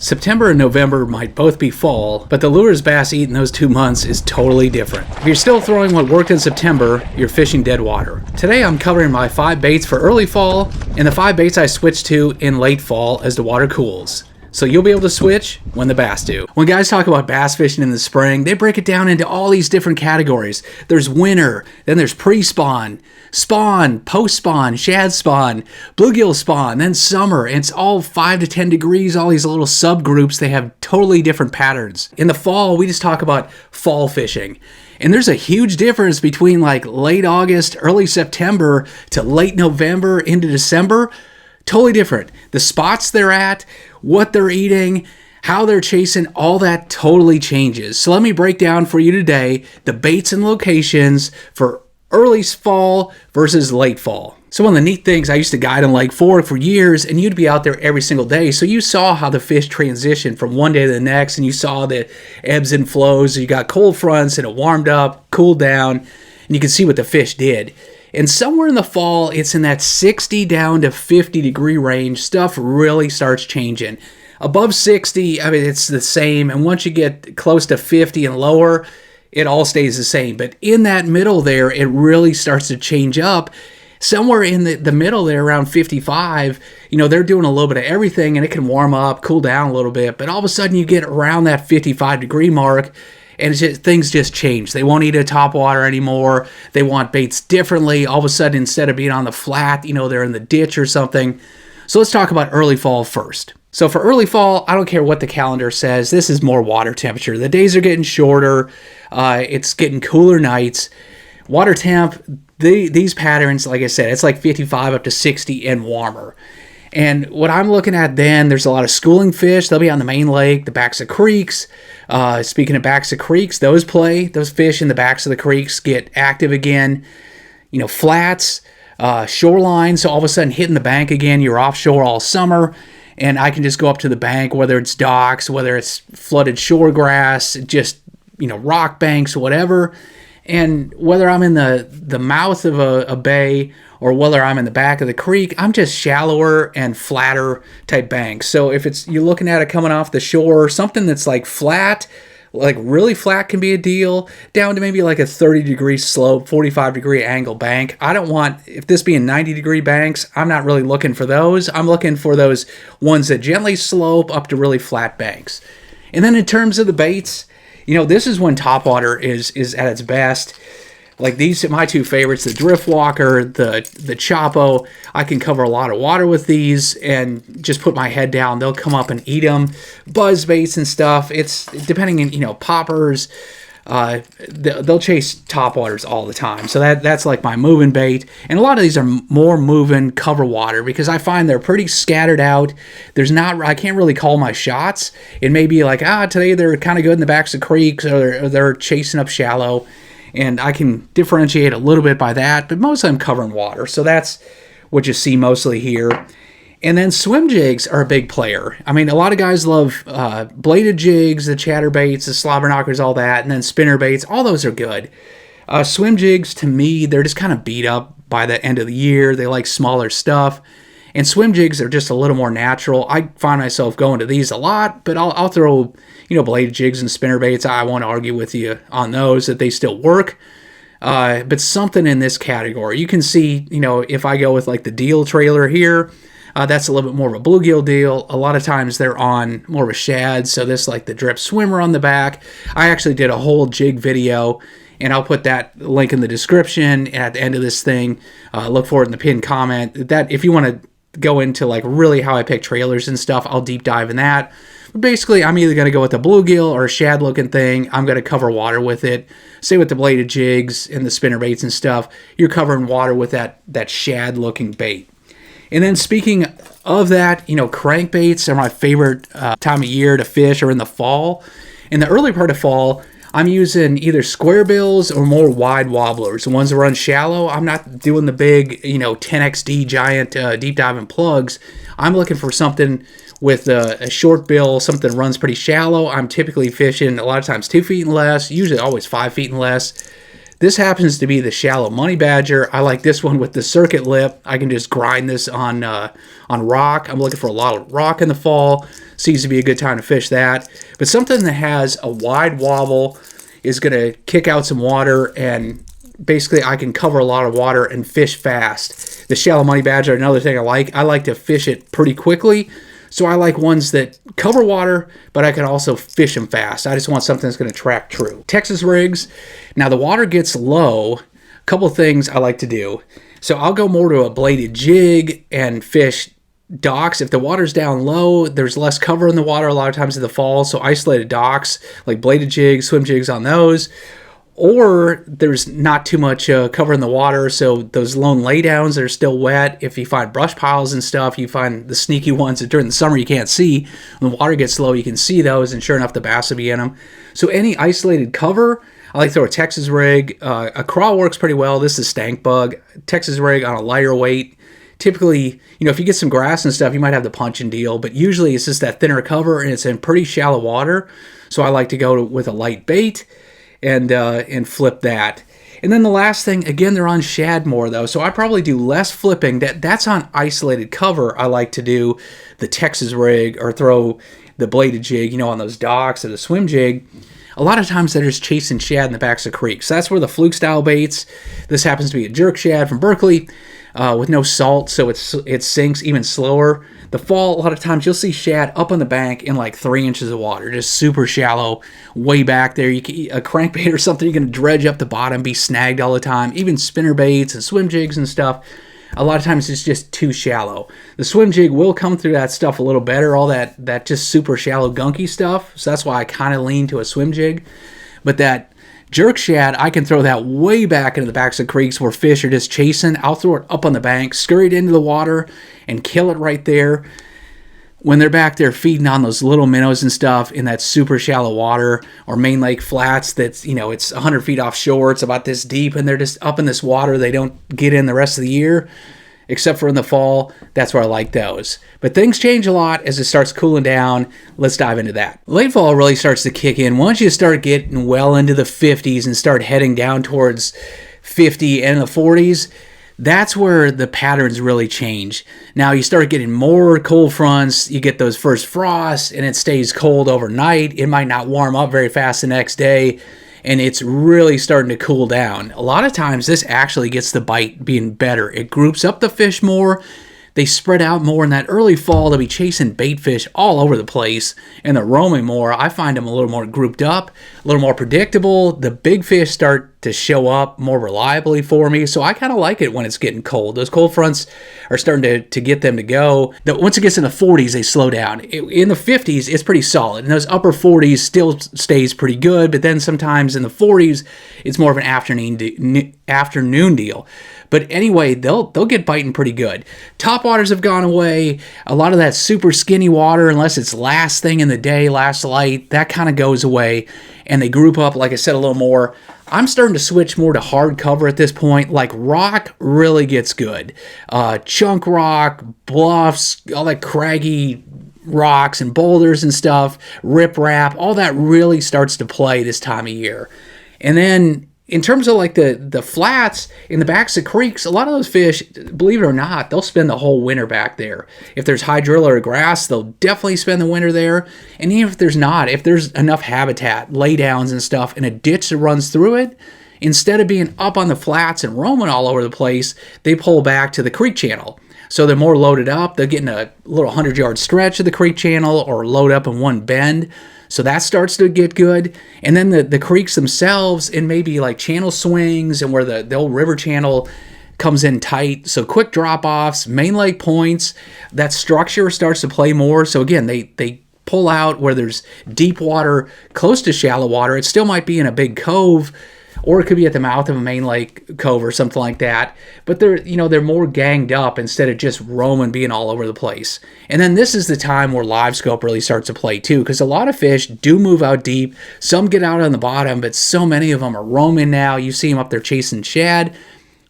September and November might both be fall, but the lures bass eat in those 2 months is totally different. If you're still throwing what worked in September, you're fishing dead water. Today I'm covering my 5 baits for early fall and the 5 baits I switched to in late fall as the water cools. So you'll be able to switch when the bass do. When guys talk about bass fishing in the spring, they break it down into all these different categories. There's winter, then there's pre-spawn, spawn, post-spawn, shad spawn, bluegill spawn, then summer. And it's all 5 to 10 degrees, all these little subgroups. They have totally different patterns. In the fall, we just talk about fall fishing. And there's a huge difference between like late August, early September to late November into December. Totally different. The spots they're at, what they're eating, how they're chasing, all that totally changes. So let me break down for you today the baits and locations for early fall versus late fall. So one of the neat things, I used to guide on Lake Fork for years, and you'd be out there every single day. So you saw how the fish transitioned from one day to the next, and you saw the ebbs and flows. You got cold fronts, and it warmed up, cooled down, and you could see what the fish did. And somewhere in the fall, it's in that 60 down to 50 degree range. Stuff really starts changing. Above 60, I mean, it's the same. And once you get close to 50 and lower, it all stays the same. But in that middle there, it really starts to change up. Somewhere in the middle there, around 55, they're doing a little bit of everything, and it can warm up, cool down a little bit. But all of a sudden, you get around that 55 degree mark, and things just change. They won't eat a topwater anymore. They want baits differently. All of a sudden, instead of being on the flat, they're in the ditch or something. So let's talk about early fall first. So for early fall, I don't care what the calendar says. This is more water temperature. The days are getting shorter. It's getting cooler nights. Water temp, these patterns, like I said, it's like 55 up to 60 and warmer. And what I'm looking at then, there's a lot of schooling fish. They'll be on the main lake, the backs of creeks. Speaking of backs of creeks, those fish in the backs of the creeks get active again. Flats, shoreline. So all of a sudden hitting the bank again, you're offshore all summer. And I can just go up to the bank, whether it's docks, whether it's flooded shore grass, just, rock banks, whatever. And whether I'm in the mouth of a bay or whether I'm in the back of the creek, I'm just shallower and flatter type banks. So if you're looking at it coming off the shore, something that's like flat, like really flat can be a deal, down to maybe like a 30 degree slope, 45 degree angle bank. I don't want, if this being 90 degree banks, I'm not really looking for those. I'm looking for those ones that gently slope up to really flat banks. And then in terms of the baits, this is when topwater is at its best. Like these are my 2 favorites, the Driftwalker, the Chapo. I can cover a lot of water with these and just put my head down. They'll come up and eat them. Buzz baits and stuff. It's depending on, poppers. They'll chase topwaters all the time. So that's like my moving bait. And a lot of these are more moving cover water because I find they're pretty scattered out. I can't really call my shots. It may be like, today they're kind of good in the backs of creeks or they're chasing up shallow. And I can differentiate a little bit by that, but mostly I'm covering water. So that's what you see mostly here. And then swim jigs are a big player. I mean, a lot of guys love bladed jigs, the chatterbaits, the slobber knockers, all that, and then spinnerbaits. All those are good. Swim jigs, to me, they're just kind of beat up by the end of the year. They like smaller stuff. And swim jigs are just a little more natural. I find myself going to these a lot, but I'll throw, bladed jigs and spinnerbaits. I won't argue with you on those, that they still work. But something in this category. You can see, if I go with like the deal trailer here, that's a little bit more of a bluegill deal. A lot of times they're on more of a shad, so this like the drip swimmer on the back. I actually did a whole jig video, and I'll put that link in the description at the end of this thing. Look for it in the pinned comment. That if you want to go into like really how I pick trailers and stuff, I'll deep dive in that. But basically, I'm either going to go with a bluegill or a shad looking thing. I'm going to cover water with it. Say with the bladed jigs and the spinnerbaits and stuff, you're covering water with that shad looking bait. And then speaking of that, crankbaits are my favorite time of year to fish, or in the fall. In the early part of fall, I'm using either squarebills or more wide wobblers. The ones that run shallow, I'm not doing the big, 10XD giant deep diving plugs. I'm looking for something with a short bill, something that runs pretty shallow. I'm typically fishing a lot of times 2 feet and less, usually always 5 feet and less. This happens to be the shallow money badger. I like this one with the circuit lip. I can just grind this on rock. I'm looking for a lot of rock in the fall. Seems to be a good time to fish that. But something that has a wide wobble is going to kick out some water, and basically I can cover a lot of water and fish fast. The shallow money badger, another thing I like to fish it pretty quickly. So I like ones that cover water, but I can also fish them fast. I just want something that's going to track true. Texas rigs. Now the water gets low. A couple things I like to do. So I'll go more to a bladed jig and fish docks. If the water's down low, there's less cover in the water a lot of times in the fall. So isolated docks, like bladed jigs, swim jigs on those. Or there's not too much cover in the water, so those lone laydowns that are still wet, if you find brush piles and stuff, you find the sneaky ones that during the summer you can't see. When the water gets low, you can see those, and sure enough, the bass will be in them. So any isolated cover, I like to throw a Texas rig. A crawl works pretty well. This is stank bug. Texas rig on a lighter weight. Typically, if you get some grass and stuff, you might have the punch and deal, but usually it's just that thinner cover, and it's in pretty shallow water. So I like to go with a light bait and flip that. And then the last thing, again, they're on shad more though, so I probably do less flipping. That's on isolated cover. I like to do the Texas rig or throw the bladed jig, on those docks or the swim jig. A lot of times they're just chasing shad in the backs of creeks. So that's where the fluke style baits. This happens to be a jerk shad from Berkeley with no salt, so it sinks even slower. The fall, a lot of times you'll see shad up on the bank in like 3 inches of water, just super shallow, way back there. You can eat a crankbait or something, you can dredge up the bottom, be snagged all the time. Even spinnerbaits and swim jigs and stuff, a lot of times it's just too shallow. The swim jig will come through that stuff a little better, all that just super shallow gunky stuff. So that's why I kind of lean to a swim jig. But that jerk shad, I can throw that way back into the backs of creeks where fish are just chasing. I'll throw it up on the bank, scurry it into the water, and kill it right there. When they're back there feeding on those little minnows and stuff in that super shallow water, or main lake flats that's, it's 100 feet offshore, it's about this deep, and they're just up in this water, they don't get in the rest of the year, except for in the fall. That's where I like those. But things change a lot as it starts cooling down. Let's dive into that. Late fall really starts to kick in once you start getting well into the 50s and start heading down towards 50 and the 40s. That's where the patterns really change. Now you start getting more cold fronts, you get those first frosts, and it stays cold overnight. It might not warm up very fast the next day, and it's really starting to cool down. A lot of times this actually gets the bite being better. It groups up the fish more. They spread out more in that early fall. They'll be chasing bait fish all over the place, and they're roaming more. I find them a little more grouped up, a little more predictable. The big fish start to show up more reliably for me, so I kind of like it when it's getting cold. Those cold fronts are starting to get them to go. Once it gets in the 40s, they slow down. In the 50s, it's pretty solid, and those upper 40s still stays pretty good, but then sometimes in the 40s, it's more of an afternoon deal. But anyway, they'll get biting pretty good. Topwaters have gone away. A lot of that super skinny water, unless it's last thing in the day, last light, that kind of goes away. And they group up, like I said, a little more. I'm starting to switch more to hard cover at this point. Like rock really gets good. Chunk rock, bluffs, all that craggy rocks and boulders and stuff, riprap, all that really starts to play this time of year. And then in terms of like the flats in the backs of creeks, a lot of those fish, believe it or not, they'll spend the whole winter back there. If there's hydrilla or grass, they'll definitely spend the winter there. And even if there's not, if there's enough habitat, laydowns and stuff, and a ditch that runs through it, instead of being up on the flats and roaming all over the place, they pull back to the creek channel. So they're more loaded up. They're getting a little 100-yard stretch of the creek channel or load up in one bend. So that starts to get good. And then the creeks themselves, and maybe like channel swings and where the old river channel comes in tight. So quick drop-offs, main lake points, that structure starts to play more. So again, they pull out where there's deep water close to shallow water. It still might be in a big cove, or it could be at the mouth of a main lake cove or something like that. But they're more ganged up instead of just roaming, being all over the place. And then this is the time where live scope really starts to play too, because a lot of fish do move out deep. Some get out on the bottom, but so many of them are roaming now. You see them up there chasing shad.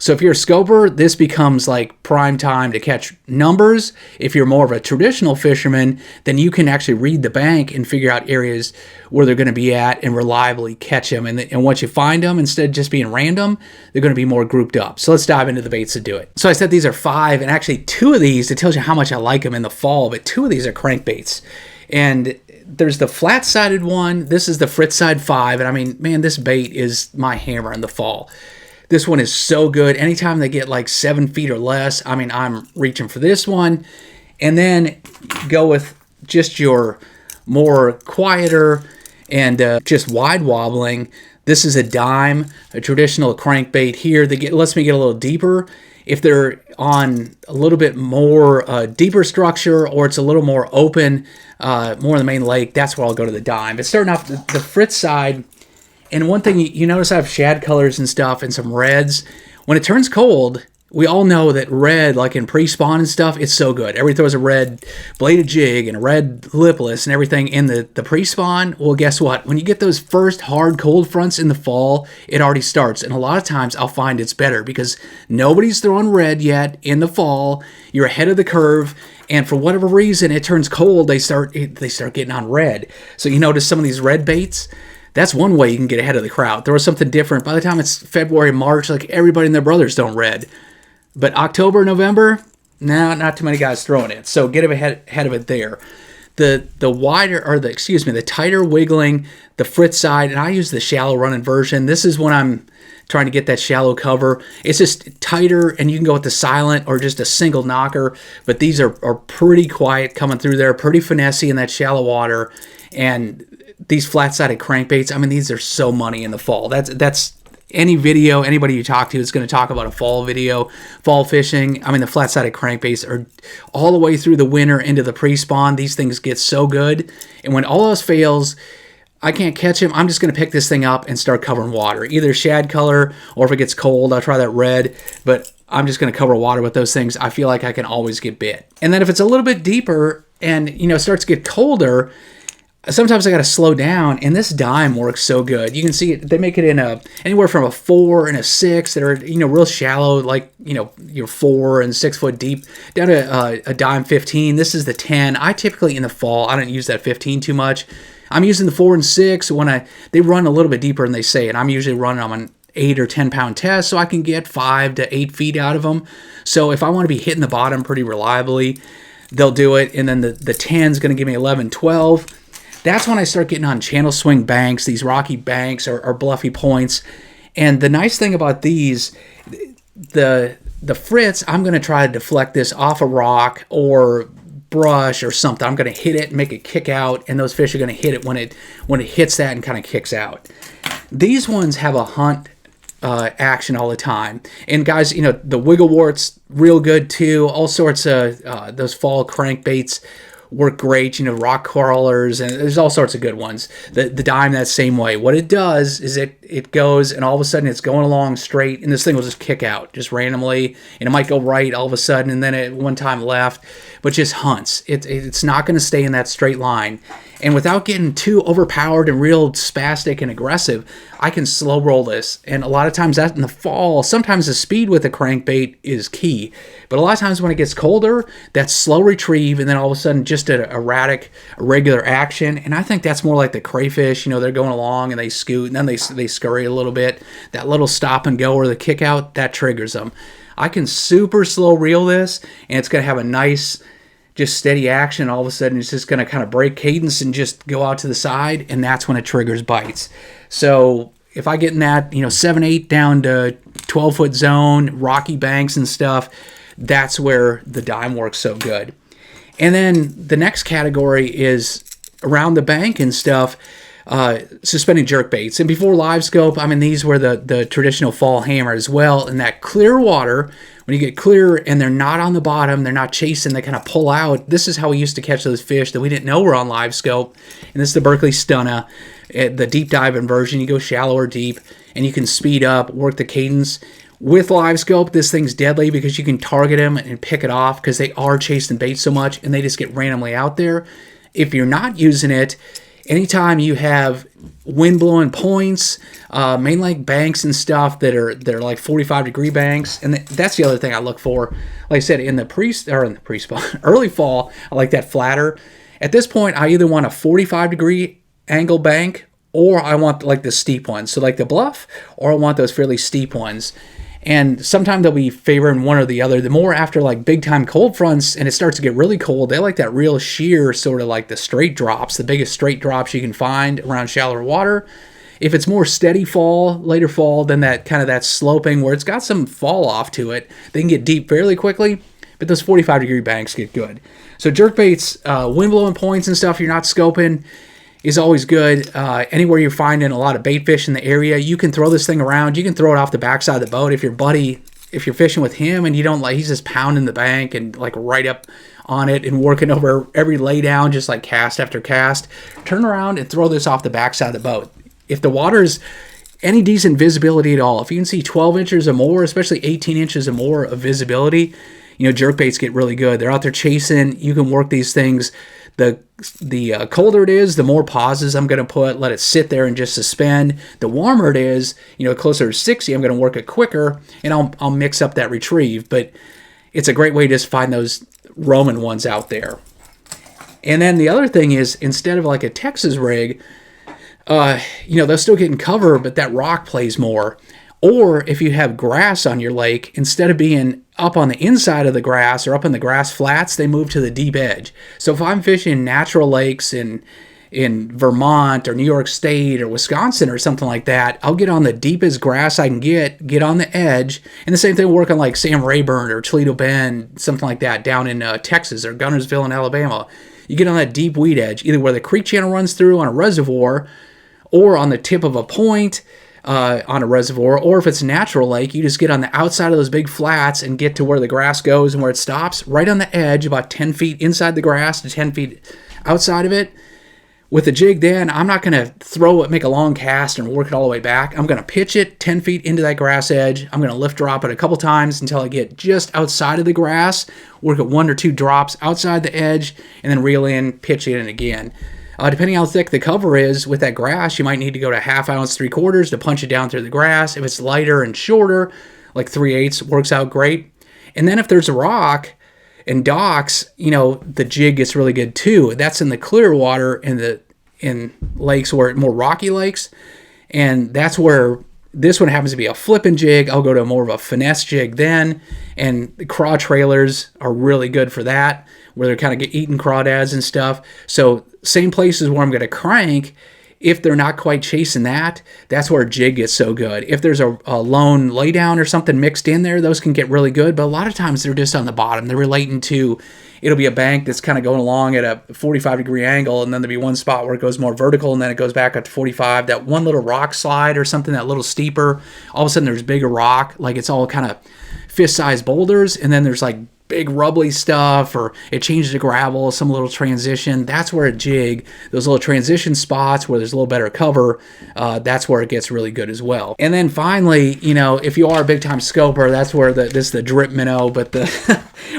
So if you're a scoper, this becomes like prime time to catch numbers. If you're more of a traditional fisherman, then you can actually read the bank and figure out areas where they're going to be at and reliably catch them. And once you find them, instead of just being random, they're going to be more grouped up. So let's dive into the baits to do it. So I said these are 5, and actually 2 of these, it tells you how much I like them in the fall, but 2 of these are crankbaits. And there's the flat-sided one. This is the flatside 5, and I mean, man, this bait is my hammer in the fall. This one is so good. Anytime they get like 7 feet or less, I mean, I'm reaching for this one. And then go with just your more quieter and just wide wobbling. This is a dime, a traditional crankbait here that lets me get a little deeper. If they're on a little bit more deeper structure, or it's a little more open, more in the main lake, that's where I'll go to the dime. But starting off the fritz side, and one thing you notice, I have shad colors and stuff and some reds. When it turns cold, we all know that red, like in pre-spawn and stuff, it's so good. Everybody throws a red bladed jig and a red lipless and everything in the pre-spawn. Well, guess what? When you get those first hard cold fronts in the fall, it already starts. And a lot of times I'll find it's better because nobody's throwing red yet in the fall. You're ahead of the curve. And for whatever reason, it turns cold, they start getting on red. So you notice some of these red baits, that's one way you can get ahead of the crowd. There was something different. By the time it's February, March, like everybody and their brothers don't red. But October, November, no, not too many guys throwing it. So get ahead of it there. The tighter wiggling, the fritz side, and I use the shallow running version. This is when I'm trying to get that shallow cover. It's just tighter, and you can go with the silent or just a single knocker. But these are pretty quiet coming through there, pretty finessey in that shallow water. And these flat-sided crankbaits, I mean, these are so money in the fall. That's any video, anybody you talk to is going to talk about a fall video, fall fishing. I mean, the flat-sided crankbaits are all the way through the winter into the pre-spawn. These things get so good. And when all else fails, I can't catch them, I'm just going to pick this thing up and start covering water. Either shad color, or if it gets cold, I'll try that red. But I'm just going to cover water with those things. I feel like I can always get bit. And then if it's a little bit deeper and, it starts to get colder, sometimes I got to slow down, and this dime works so good. You can see it, they make it in anywhere from a 4 and a 6 that are, real shallow, like, you're 4 and 6 foot deep, down to a dime 15. This is the 10. I typically, in the fall, I don't use that 15 too much. I'm using the 4 and 6 when they run a little bit deeper than they say, and I'm usually running them on 8 or 10 pound test, so I can get 5 to 8 feet out of them. So if I want to be hitting the bottom pretty reliably, they'll do it. And then the 10 is going to give me 11, 12. That's when I start getting on channel swing banks, these rocky banks or bluffy points. And the nice thing about these, the fritz, I'm going to try to deflect this off a rock or brush or something. I'm going to hit it, make it kick out, and those fish are going to hit it when it hits that and kind of kicks out. These ones have a hunt action all the time. And guys, the wiggle wart's real good too. All sorts of those fall crankbaits work great, rock crawlers, and there's all sorts of good ones. The dime, that same way. What it does is it goes, and all of a sudden it's going along straight, and this thing will just kick out just randomly, and it might go right all of a sudden, and then at one time left, but just hunts. It's not going to stay in that straight line. And without getting too overpowered and real spastic and aggressive, I can slow roll this. And a lot of times that in the fall, sometimes the speed with the crankbait is key. But a lot of times when it gets colder, that slow retrieve, and then all of a sudden just an erratic, irregular action. And I think that's more like the crayfish. They're going along and they scoot, and then they scurry a little bit. That little stop and go or the kick out, that triggers them. I can super slow reel this, and it's going to have a nice, just steady action. All of a sudden it's just going to kind of break cadence and just go out to the side, and that's when it triggers bites. So if I get in that 7-8 down to 12-foot zone, rocky banks and stuff, that's where the dime works so good. And then the next category is around the bank and stuff, suspending jerkbaits. And before live scope, these were the traditional fall hammer as well. In that clear water, when you get clear and they're not on the bottom, they're not chasing, they kind of pull out. This is how we used to catch those fish that we didn't know were on live scope. And this is the Berkeley Stunna, the deep diving version. You go shallow or deep, and you can speed up, work the cadence. With live scope, this thing's deadly because you can target them and pick it off because they are chasing bait so much, and they just get randomly out there. If you're not using it, anytime you have wind blowing points, main lake banks and stuff that are like 45-degree banks, and that's the other thing I look for. Like I said, in the pre-spawn, early fall, I like that flatter. At this point, I either want a 45-degree angle bank, or I want like the steep ones, so like the bluff, or I want those fairly steep ones. And sometimes they'll be favoring one or the other. The more after like big time cold fronts and it starts to get really cold, they like that real sheer, sort of like the straight drops, the biggest straight drops you can find around shallower water. If it's more steady fall, later fall, then that kind of that sloping where it's got some fall off to it, they can get deep fairly quickly, but those 45-degree banks get good. So jerkbaits, wind blowing points and stuff you're not scoping is always good. Anywhere you're finding a lot of bait fish in the area, you can throw this thing around. You can throw it off the backside of the boat. If you're fishing with him and you don't like, he's just pounding the bank and like right up on it and working over every lay down, just like cast after cast, turn around and throw this off the backside of the boat. If the water's any decent visibility at all, if you can see 12 inches or more, especially 18 inches or more of visibility, jerkbaits get really good. They're out there chasing. You can work these things. The colder it is, the more pauses I'm going to put, let it sit there and just suspend. The warmer it is, closer to 60, I'm going to work it quicker, and I'll mix up that retrieve. But it's a great way to just find those roaming ones out there. And then the other thing is, instead of like a Texas rig, they'll still get in cover, but that rock plays more. Or if you have grass on your lake, instead of being up on the inside of the grass or up in the grass flats, they move to the deep edge. So if I'm fishing natural lakes in Vermont or New York State or Wisconsin or something like that, I'll get on the deepest grass I can get on the edge. And the same thing will work on like Sam Rayburn or Toledo Bend, something like that, down in Texas or Gunnersville in Alabama. You get on that deep weed edge, either where the creek channel runs through on a reservoir or on the tip of a point on a reservoir, or if it's a natural lake, you just get on the outside of those big flats and get to where the grass goes and where it stops, right on the edge, about 10 feet inside the grass to 10 feet outside of it. With the jig then, I'm not going to throw it, make a long cast and work it all the way back. I'm going to pitch it 10 feet into that grass edge. I'm going to lift drop it a couple times until I get just outside of the grass, work at 1 or 2 drops outside the edge, and then reel in, pitch it in again. Depending how thick the cover is with that grass, you might need to go to 1/2 ounce, 3/4 to punch it down through the grass. If it's lighter and shorter, like 3/8 works out great. And then if there's a rock and docks, the jig gets really good too. That's in the clear water in lakes where more rocky lakes. And that's where this one happens to be a flipping jig. I'll go to more of a finesse jig then. And the craw trailers are really good for that, where they're kind of eating crawdads and stuff. So same places where I'm going to crank, if they're not quite chasing that, that's where a jig gets so good. If there's a lone laydown or something mixed in there, those can get really good. But a lot of times they're just on the bottom. They're relating to, it'll be a bank that's kind of going along at a 45-degree angle, and then there'll be one spot where it goes more vertical, and then it goes back up to 45. That one little rock slide or something that little steeper, all of a sudden there's bigger rock, like it's all kind of fist-sized boulders, and then there's like big rubbly stuff, or it changes to gravel, some little transition. That's where a jig, those little transition spots where there's a little better cover, that's where it gets really good as well. And then finally, if you are a big time scoper, that's where this is the drip minnow, but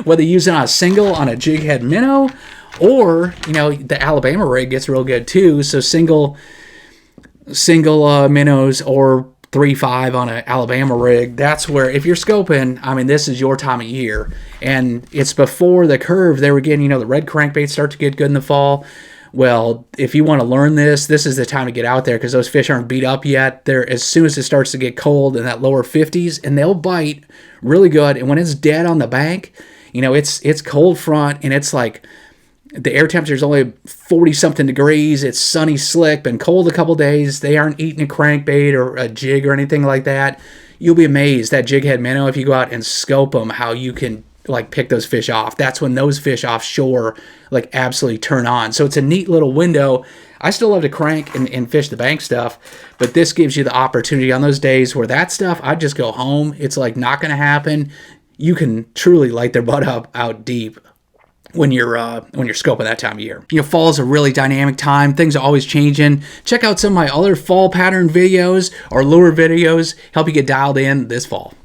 whether you use it on a single, on a jig head minnow, or the Alabama rig gets real good too. So single minnows or 3.5 on an Alabama rig, that's where, if you're scoping, this is your time of year. And it's before the curve they were getting, the red crankbaits start to get good in the fall. Well, if you want to learn this is the time to get out there, because those fish aren't beat up yet. They're, as soon as it starts to get cold in that lower 50s, and they'll bite really good. And when it's dead on the bank, it's cold front, and it's like the air temperature is only 40-something degrees. It's sunny, slick, been cold a couple days. They aren't eating a crankbait or a jig or anything like that. You'll be amazed, that jig head minnow, if you go out and scope them, how you can pick those fish off. That's when those fish offshore absolutely turn on. So it's a neat little window. I still love to crank and fish the bank stuff, but this gives you the opportunity on those days where that stuff, I just go home. It's not going to happen. You can truly light their butt up out deep when you're scoping that time of year. Fall is a really dynamic time. Things are always changing. Check out some of my other fall pattern videos or lure videos. Help you get dialed in this fall.